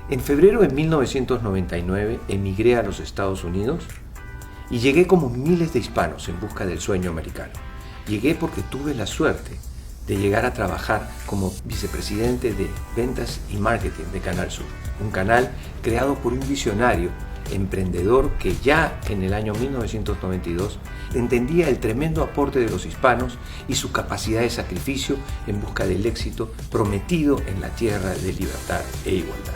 En febrero de 1999 emigré a los Estados Unidos y llegué como miles de hispanos en busca del sueño americano. Llegué porque tuve la suerte de llegar a trabajar como vicepresidente de ventas y marketing de Canal Sur, un canal creado por un visionario emprendedor que ya en el año 1992 entendía el tremendo aporte de los hispanos y su capacidad de sacrificio en busca del éxito prometido en la tierra de libertad e igualdad.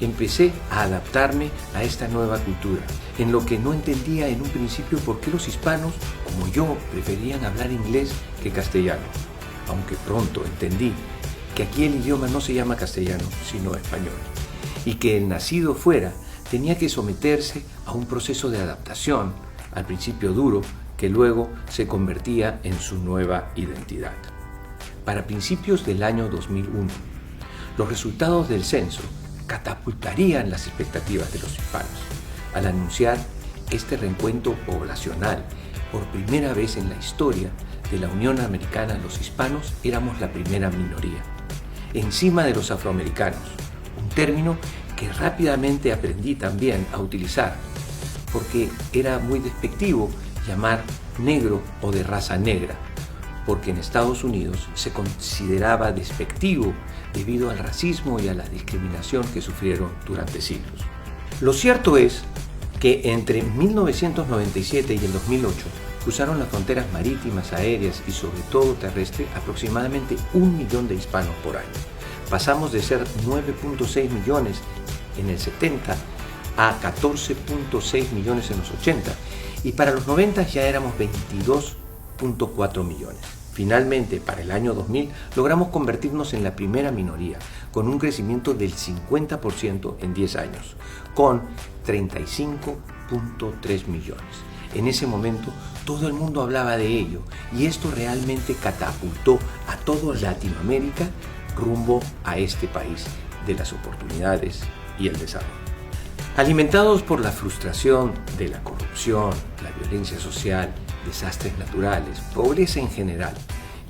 Empecé a adaptarme a esta nueva cultura, en lo que no entendía en un principio por qué los hispanos, como yo, preferían hablar inglés que castellano, aunque pronto entendí que aquí el idioma no se llama castellano, sino español, y que el nacido fuera tenía que someterse a un proceso de adaptación, al principio duro, que luego se convertía en su nueva identidad. Para principios del año 2001, los resultados del censo catapultarían las expectativas de los hispanos al anunciar este reencuentro poblacional. Por primera vez en la historia de la Unión Americana, los hispanos éramos la primera minoría, encima de los afroamericanos, un término que rápidamente aprendí también a utilizar, porque era muy despectivo llamar negro o de raza negra, porque en Estados Unidos se consideraba despectivo debido al racismo y a la discriminación que sufrieron durante siglos. Lo cierto es que entre 1997 y el 2008 cruzaron las fronteras marítimas, aéreas y sobre todo terrestre aproximadamente 1 millón de hispanos por año. Pasamos de ser 9.6 millones en el 70 a 14.6 millones en los 80 y para los 90 ya éramos 22.4 millones. Finalmente, para el año 2000, logramos convertirnos en la primera minoría, con un crecimiento del 50% en 10 años, con 35.3 millones. En ese momento, todo el mundo hablaba de ello, y esto realmente catapultó a toda Latinoamérica rumbo a este país de las oportunidades y el desarrollo. Alimentados por la frustración de la corrupción, la violencia social, desastres naturales, pobreza en general,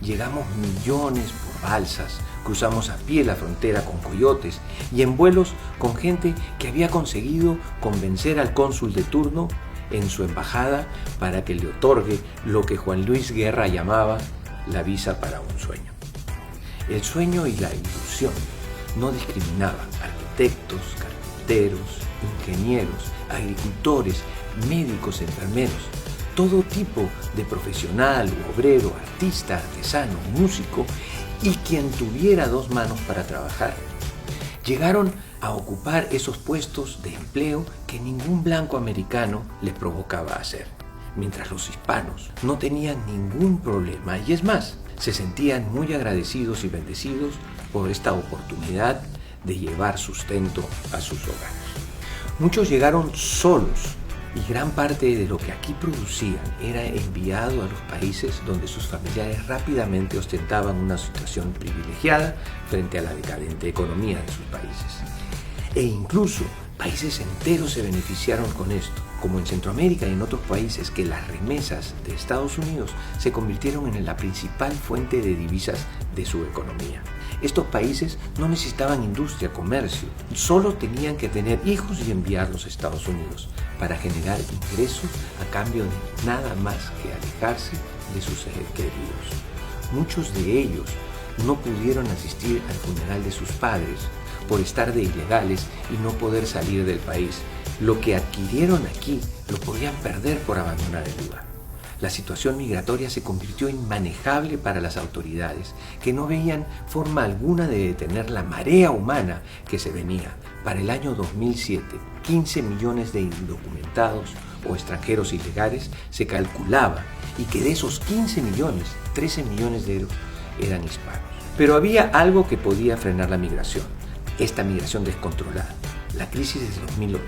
llegamos millones por balsas, cruzamos a pie la frontera con coyotes y en vuelos con gente que había conseguido convencer al cónsul de turno en su embajada para que le otorgue lo que Juan Luis Guerra llamaba la visa para un sueño. El sueño y la ilusión no discriminaban arquitectos, carpinteros, ingenieros, agricultores, médicos, enfermeros, todo tipo de profesional, obrero, artista, artesano, músico y quien tuviera 2 manos para trabajar. Llegaron a ocupar esos puestos de empleo que ningún blanco americano les provocaba hacer, mientras los hispanos no tenían ningún problema y es más, se sentían muy agradecidos y bendecidos por esta oportunidad de llevar sustento a sus hogares. Muchos llegaron solos y gran parte de lo que aquí producían era enviado a los países donde sus familiares rápidamente ostentaban una situación privilegiada frente a la decadente economía de sus países. E incluso países enteros se beneficiaron con esto, como en Centroamérica y en otros países que las remesas de Estados Unidos se convirtieron en la principal fuente de divisas de su economía. Estos países no necesitaban industria, comercio, solo tenían que tener hijos y enviarlos a Estados Unidos para generar ingresos a cambio de nada más que alejarse de sus seres queridos. Muchos de ellos no pudieron asistir al funeral de sus padres por estar de ilegales y no poder salir del país. Lo que adquirieron aquí lo podían perder por abandonar el lugar. La situación migratoria se convirtió inmanejable para las autoridades, que no veían forma alguna de detener la marea humana que se venía. Para el año 2007, 15 millones de indocumentados o extranjeros ilegales se calculaba y que de esos 15 millones, 13 millones de ellos eran hispanos. Pero había algo que podía frenar la migración, esta migración descontrolada, la crisis de 2008.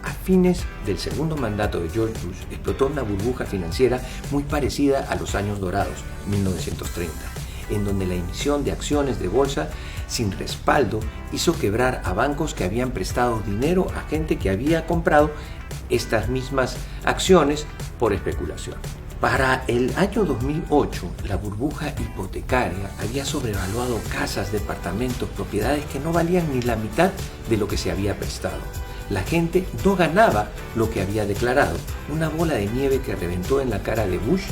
A fines del segundo mandato de George Bush explotó una burbuja financiera muy parecida a los años dorados, 1930, en donde la emisión de acciones de bolsa sin respaldo hizo quebrar a bancos que habían prestado dinero a gente que había comprado estas mismas acciones por especulación. Para el año 2008, la burbuja hipotecaria había sobrevaluado casas, departamentos, propiedades que no valían ni la mitad de lo que se había prestado. La gente no ganaba lo que había declarado. Una bola de nieve que reventó en la cara de Bush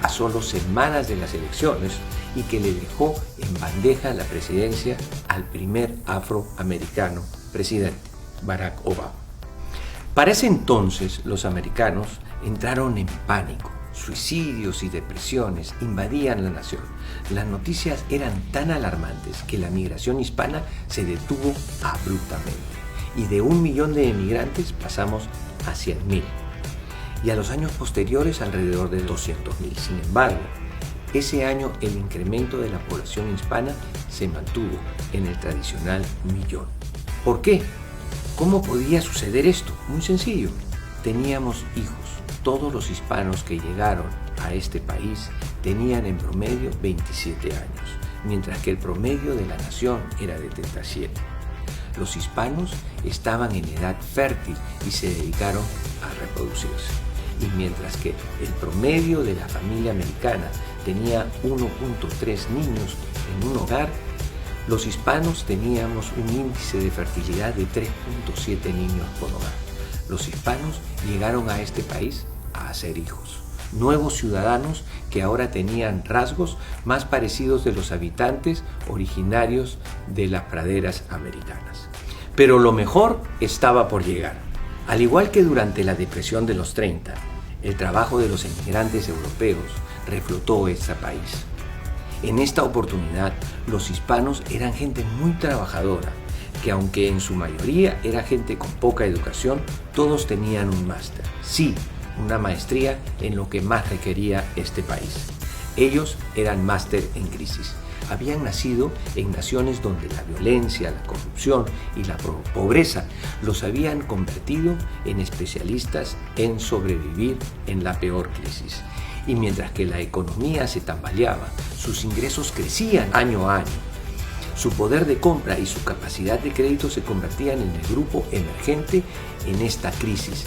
a solo semanas de las elecciones y que le dejó en bandeja la presidencia al primer afroamericano presidente, Barack Obama. Para ese entonces, los americanos entraron en pánico. Suicidios y depresiones invadían la nación. Las noticias eran tan alarmantes que la migración hispana se detuvo abruptamente. Y de 1 millón de emigrantes pasamos a 100.000. Y a los años posteriores alrededor de 200.000. Sin embargo, ese año el incremento de la población hispana se mantuvo en el tradicional 1.000.000. ¿Por qué? ¿Cómo podía suceder esto? Muy sencillo. Teníamos hijos. Todos los hispanos que llegaron a este país tenían en promedio 27 años, mientras que el promedio de la nación era de 37. Los hispanos estaban en edad fértil y se dedicaron a reproducirse. Y mientras que el promedio de la familia americana tenía 1.3 niños en un hogar, los hispanos teníamos un índice de fertilidad de 3.7 niños por hogar. Los hispanos llegaron a este país a hacer hijos, nuevos ciudadanos que ahora tenían rasgos más parecidos de los habitantes originarios de las praderas americanas. Pero lo mejor estaba por llegar. Al igual que durante la depresión de los 30, el trabajo de los inmigrantes europeos reflotó este país. En esta oportunidad, los hispanos eran gente muy trabajadora, que aunque en su mayoría era gente con poca educación, todos tenían un máster. Sí, una maestría en lo que más requería este país. Ellos eran máster en crisis. Habían nacido en naciones donde la violencia, la corrupción y la pobreza los habían convertido en especialistas en sobrevivir en la peor crisis. Y mientras que la economía se tambaleaba, sus ingresos crecían año a año. Su poder de compra y su capacidad de crédito se convertían en el grupo emergente en esta crisis.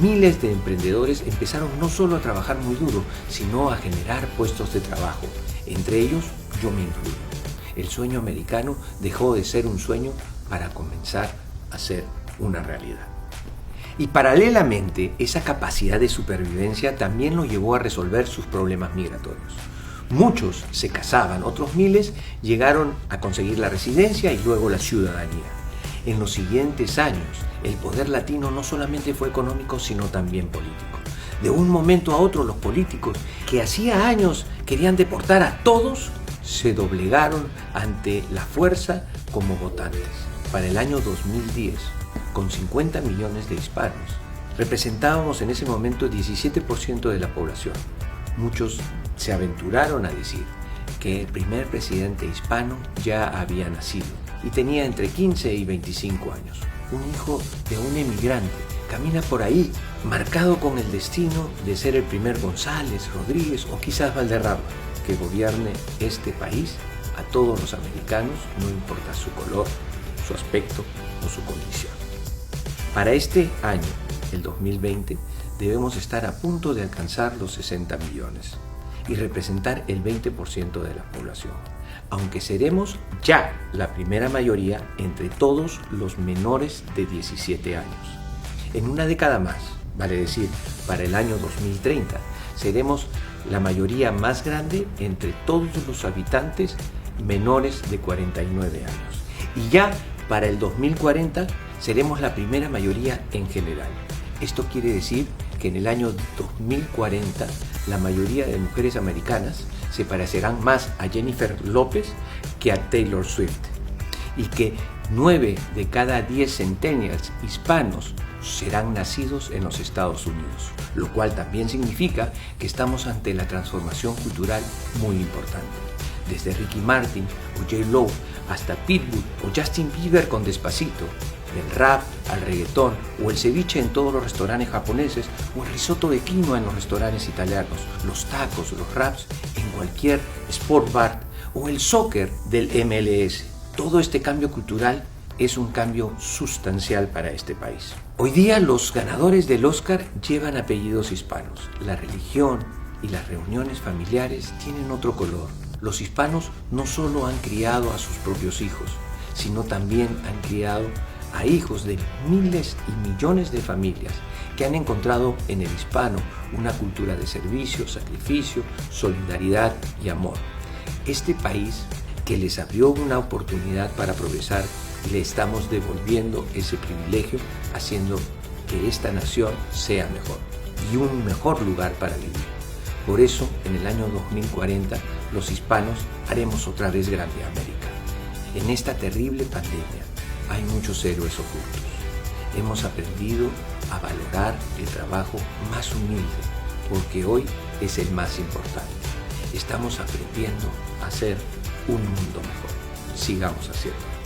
Miles de emprendedores empezaron no solo a trabajar muy duro, sino a generar puestos de trabajo. Entre ellos, yo me incluyo. El sueño americano dejó de ser un sueño para comenzar a ser una realidad. Y paralelamente, esa capacidad de supervivencia también lo llevó a resolver sus problemas migratorios. Muchos se casaban, otros miles llegaron a conseguir la residencia y luego la ciudadanía. En los siguientes años, el poder latino no solamente fue económico, sino también político. De un momento a otro, los políticos que hacía años querían deportar a todos, se doblegaron ante la fuerza como votantes. Para el año 2010, con 50 millones de hispanos, representábamos en ese momento 17% de la población. Muchos se aventuraron a decir que el primer presidente hispano ya había nacido y tenía entre 15 y 25 años. Un hijo de un emigrante camina por ahí, marcado con el destino de ser el primer González, Rodríguez o quizás Valderrama, que gobierne este país a todos los americanos, no importa su color, su aspecto o su condición. Para este año, el 2020, debemos estar a punto de alcanzar los 60 millones y representar el 20% de la población, aunque seremos ya la primera mayoría entre todos los menores de 17 años. En una década más, vale decir, para el año 2030, seremos la mayoría más grande entre todos los habitantes menores de 49 años. Y ya para el 2040 seremos la primera mayoría en general. Esto quiere decir que en el año 2040 la mayoría de mujeres americanas se parecerán más a Jennifer López que a Taylor Swift, y que 9 de cada 10 centennials hispanos serán nacidos en los Estados Unidos, lo cual también significa que estamos ante la transformación cultural muy importante. Desde Ricky Martin o J-Lo hasta Pitbull o Justin Bieber con Despacito, del rap al reggaetón o el ceviche en todos los restaurantes japoneses o el risotto de quinoa en los restaurantes italianos, los tacos, los raps en cualquier sport bar o el soccer del MLS. Todo este cambio cultural es un cambio sustancial para este país. Hoy día los ganadores del Oscar llevan apellidos hispanos. La religión y las reuniones familiares tienen otro color. Los hispanos no solo han criado a sus propios hijos, sino también han criado a hijos de miles y millones de familias que han encontrado en el hispano una cultura de servicio, sacrificio, solidaridad y amor. Este país que les abrió una oportunidad para progresar, le estamos devolviendo ese privilegio, haciendo que esta nación sea mejor y un mejor lugar para vivir. Por eso, en el año 2040, los hispanos haremos otra vez grande América. En esta terrible pandemia hay muchos héroes ocultos. Hemos aprendido a valorar el trabajo más humilde, porque hoy es el más importante. Estamos aprendiendo a hacer un mundo mejor. Sigamos haciendo.